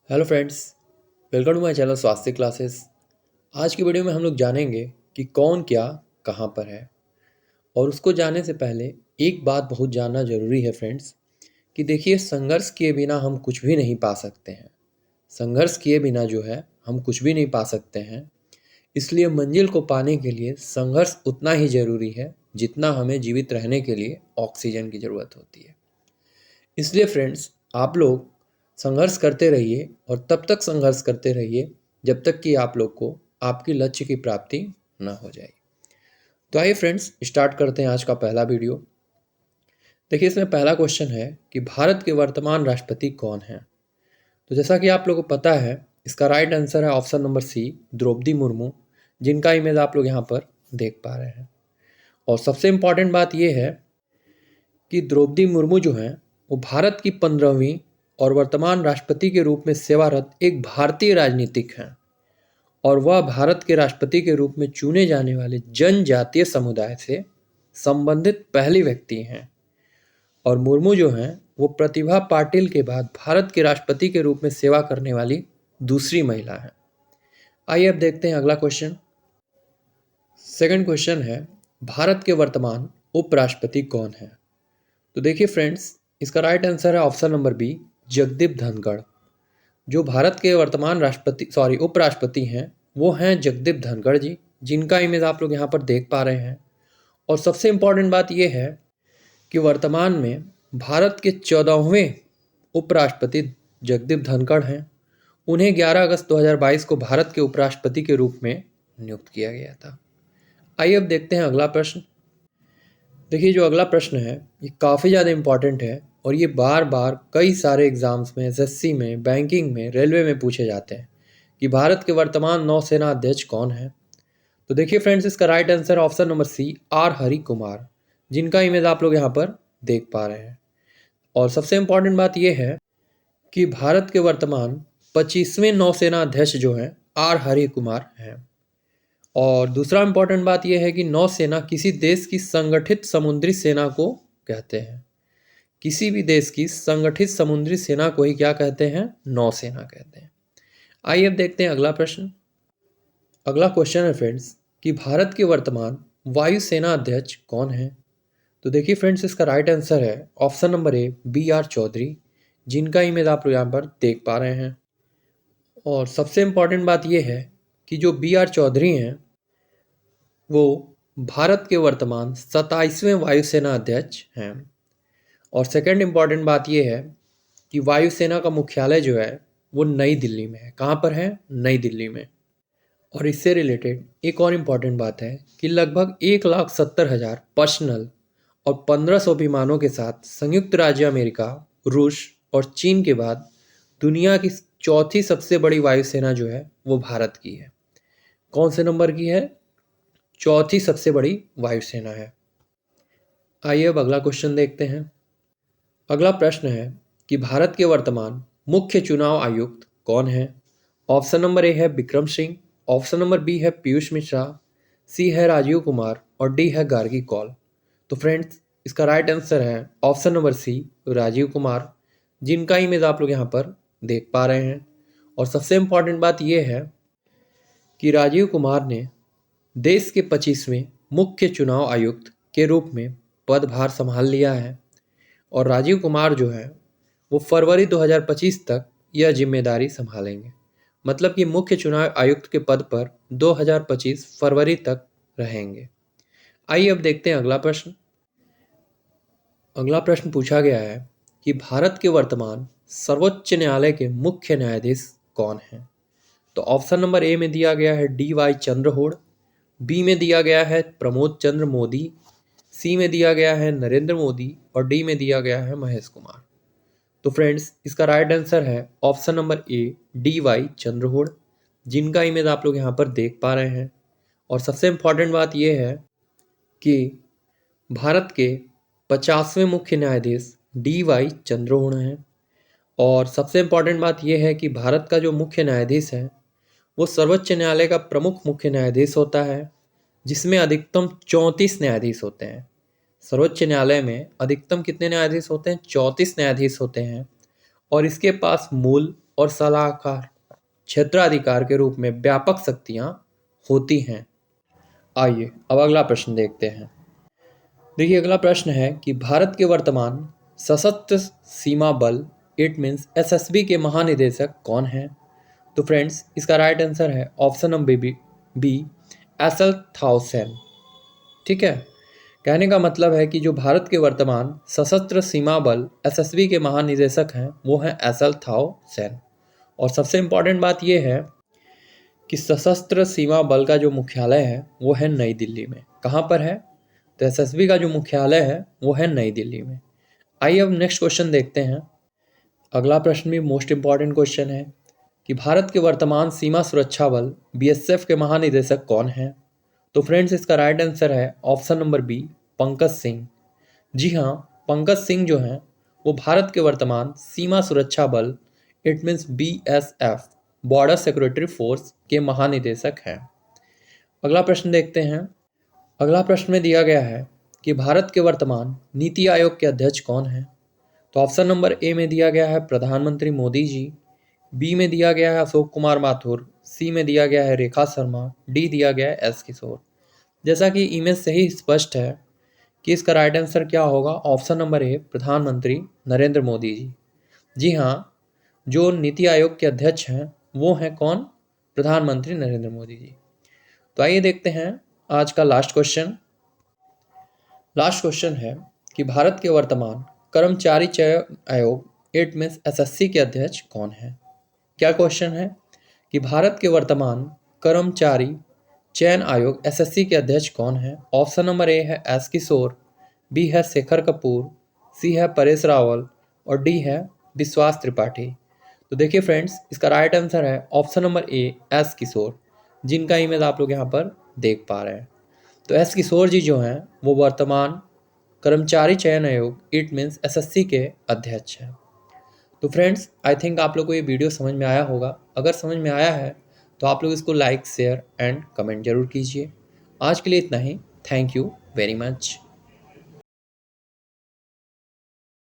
Hello friends, welcome to my channel Swasthya classes. आज की video में हम लोग जानेंगे कि कौन क्या कहाँ पर है। और उसको जानने से पहले एक बात बहुत जानना ज़रूरी है फ्रेंड्स, कि देखिए संघर्ष किए बिना हम कुछ भी नहीं पा सकते हैं। संघर्ष किए बिना जो है हम कुछ भी नहीं पा सकते हैं। इसलिए मंजिल को पाने के लिए संघर्ष उतना ही ज़रूरी है जितना हमें जीवित रहने के लिए ऑक्सीजन की ज़रूरत होती है। इसलिए फ्रेंड्स, आप लोग संघर्ष करते रहिए और तब तक संघर्ष करते रहिए जब तक कि आप लोग को आपकी लक्ष्य की प्राप्ति ना हो जाए। तो आइए फ्रेंड्स, स्टार्ट करते हैं आज का पहला वीडियो। देखिए, इसमें पहला क्वेश्चन है कि भारत के वर्तमान राष्ट्रपति कौन हैं। तो जैसा कि आप लोगों को पता है, इसका राइट आंसर है option number C, Draupadi Murmu, जिनका इमेज आप लोग यहाँ पर देख पा रहे हैं। और सबसे इम्पॉर्टेंट बात यह है कि द्रौपदी मुर्मू जो हैं वो भारत की 15वीं और वर्तमान राष्ट्रपति के रूप में सेवारत एक भारतीय राजनीतिक हैं। और वह भारत के राष्ट्रपति के रूप में चुने जाने वाले जनजातीय समुदाय से संबंधित पहली व्यक्ति हैं। और मुर्मू जो हैं वो प्रतिभा पाटिल के बाद भारत के राष्ट्रपति के रूप में सेवा करने वाली दूसरी महिला हैं। आइए अब देखते हैं अगला क्वेश्चन। सेकंड क्वेश्चन है, भारत के वर्तमान उपराष्ट्रपति कौन हैं। तो देखिए फ्रेंड्स, इसका राइट आंसर है option number B, Jagdeep Dhankhar. जो भारत के वर्तमान उपराष्ट्रपति हैं वो हैं जगदीप धनखड़ जी, जिनका इमेज आप लोग यहाँ पर देख पा रहे हैं। और सबसे इम्पॉर्टेंट बात यह है कि वर्तमान में भारत के 14वें उपराष्ट्रपति जगदीप धनखड़ हैं। उन्हें 11 अगस्त 2022 को भारत के उपराष्ट्रपति के रूप में नियुक्त किया गया था। आइए अब देखते हैं अगला प्रश्न। देखिए, जो अगला प्रश्न है ये काफ़ी ज़्यादा इम्पॉर्टेंट है और ये बार बार कई सारे एग्जाम्स में, एसएससी में, बैंकिंग में, रेलवे में पूछे जाते हैं कि भारत के वर्तमान नौसेना अध्यक्ष कौन है। तो देखिए फ्रेंड्स, इसका right answer option number C, R Hari Kumar, जिनका इमेज आप लोग यहाँ पर देख पा रहे हैं। और सबसे इम्पॉर्टेंट बात यह है कि भारत के वर्तमान 25वें नौसेना अध्यक्ष जो हैं आर हरि कुमार हैं। और दूसरा इम्पॉर्टेंट बात यह है कि नौसेना किसी देश की संगठित समुद्री सेना को कहते हैं। किसी भी देश की संगठित समुद्री सेना को ही क्या कहते हैं? नौसेना कहते हैं। आइए अब देखते हैं अगला प्रश्न। अगला क्वेश्चन है फ्रेंड्स कि भारत के वर्तमान वायुसेना अध्यक्ष कौन है। तो देखिए फ्रेंड्स, इसका राइट आंसर है option number A, B R Chaudhary, जिनका इमेज आप लोग यहाँ पर देख पा रहे हैं। और सबसे इम्पॉर्टेंट बात यह है कि जो बी आर चौधरी हैं वो भारत के वर्तमान 27वें वायुसेना अध्यक्ष हैं। और सेकंड इम्पॉर्टेंट बात यह है कि वायुसेना का मुख्यालय जो है वो नई दिल्ली में है। कहाँ पर है? नई दिल्ली में। और इससे रिलेटेड एक और इम्पॉर्टेंट बात है कि लगभग 1,70,000 पर्सनल और 1,500 विमानों के साथ संयुक्त राज्य अमेरिका, रूस और चीन के बाद दुनिया की चौथी सबसे बड़ी वायुसेना जो है वो भारत की है। कौन से नंबर की है? चौथी सबसे बड़ी वायुसेना है। आइए अब अगला क्वेश्चन देखते हैं। अगला प्रश्न है कि भारत के वर्तमान मुख्य चुनाव आयुक्त कौन है। ऑप्शन नंबर ए है Vikram Singh, option number B है पीयूष मिश्रा, सी है राजीव कुमार और डी है गार्गी कौल। तो फ्रेंड्स, इसका राइट आंसर है option number C, Rajiv Kumar, जिनका इमेज आप लोग यहाँ पर देख पा रहे हैं। और सबसे इम्पॉर्टेंट बात यह है कि राजीव कुमार ने देश के 25वें मुख्य चुनाव आयुक्त के रूप में पदभार संभाल लिया है। और राजीव कुमार जो है वो फरवरी 2025 तक यह जिम्मेदारी संभालेंगे। मतलब कि मुख्य चुनाव आयुक्त के पद पर 2025 फरवरी तक रहेंगे। आइए अब देखते हैं अगला प्रश्न। अगला प्रश्न पूछा गया है कि भारत के वर्तमान सर्वोच्च न्यायालय के मुख्य न्यायाधीश कौन हैं। तो ऑप्शन नंबर ए में दिया गया है डी वाई चंद्रचूड़, बी में दिया गया है प्रमोद चंद्र मोदी, सी में दिया गया है नरेंद्र मोदी और डी में दिया गया है महेश कुमार। तो फ्रेंड्स, इसका राइट आंसर है option number A, D Y Chandrachud, जिनका इमेज आप लोग यहाँ पर देख पा रहे हैं। और सबसे इम्पॉर्टेंट बात यह है कि भारत के 50वें मुख्य न्यायाधीश डी वाई चंद्रचूड़ हैं। और सबसे इम्पॉर्टेंट बात यह है कि भारत का जो मुख्य न्यायाधीश है वो सर्वोच्च न्यायालय का प्रमुख मुख्य न्यायाधीश होता है, जिसमें अधिकतम 34 न्यायाधीश होते हैं। सर्वोच्च न्यायालय में अधिकतम कितने न्यायाधीश होते हैं? 34 न्यायाधीश होते हैं। और इसके पास मूल और सलाहकार क्षेत्राधिकार के रूप में व्यापक शक्तियां होती हैं। आइए अब अगला प्रश्न देखते हैं। देखिए अगला प्रश्न है कि भारत के वर्तमान सशस्त्र सीमा बल इट मीन्स एसएसबी के महानिदेशक कौन हैं? तो फ्रेंड्स इसका राइट आंसर है ऑप्शन नंबर बी एसल थाउसेन। ठीक है, कहने का मतलब है कि जो भारत के वर्तमान सशस्त्र सीमा बल एसएसबी के महानिदेशक हैं वो हैं एसल थाउसेन। और सबसे इम्पॉर्टेंट बात यह है कि सशस्त्र सीमा बल का जो मुख्यालय है वो है नई दिल्ली में। कहाँ पर है? तो एसएसबी का जो मुख्यालय है वो है नई दिल्ली में। आइए अब नेक्स्ट क्वेश्चन देखते हैं। अगला प्रश्न भी मोस्ट इम्पॉर्टेंट क्वेश्चन है कि भारत के वर्तमान सीमा सुरक्षा बल बीएसएफ के महानिदेशक कौन हैं? तो फ्रेंड्स इसका राइट आंसर है option number B Pankaj Singh. जी हाँ, पंकज सिंह जो हैं वो भारत के वर्तमान सीमा सुरक्षा बल it means BSF border security force के महानिदेशक हैं। अगला प्रश्न देखते हैं। अगला प्रश्न में दिया गया है कि भारत के वर्तमान नीति आयोग के अध्यक्ष कौन हैं? तो ऑप्शन नंबर ए में दिया गया है प्रधानमंत्री मोदी जी, बी में दिया गया है अशोक कुमार माथुर, सी में दिया गया है रेखा शर्मा, डी दिया गया है एस किशोर। जैसा कि इमेज से ही स्पष्ट है कि इसका राइट आंसर क्या होगा, ऑप्शन नंबर ए प्रधानमंत्री नरेंद्र मोदी जी। जी हाँ, जो नीति आयोग के अध्यक्ष हैं वो हैं कौन? प्रधानमंत्री नरेंद्र मोदी जी। तो आइए देखते हैं आज का लास्ट क्वेश्चन। लास्ट क्वेश्चन है कि भारत के वर्तमान कर्मचारी चयन आयोग इट मीन्स एसएससी के अध्यक्ष कौन है? क्या क्वेश्चन है कि भारत के वर्तमान कर्मचारी चयन आयोग एसएससी के अध्यक्ष कौन है? ऑप्शन नंबर ए है एस किशोर, बी है शेखर कपूर, सी है परेश रावल और डी है विश्वास त्रिपाठी। तो देखिए फ्रेंड्स इसका राइट आंसर है ऑप्शन नंबर ए एस किशोर, जिनका इमेज आप लोग यहाँ पर देख पा रहे हैं। तो एस किशोर जी जो हैं वो वर्तमान कर्मचारी चयन आयोग इट मीन्स एसएससी के अध्यक्ष हैं। तो फ्रेंड्स आई थिंक आप लोग को ये वीडियो समझ में आया होगा। अगर समझ में आया है तो आप लोग इसको लाइक शेयर एंड कमेंट जरूर कीजिए। आज के लिए इतना ही। Thank you very much.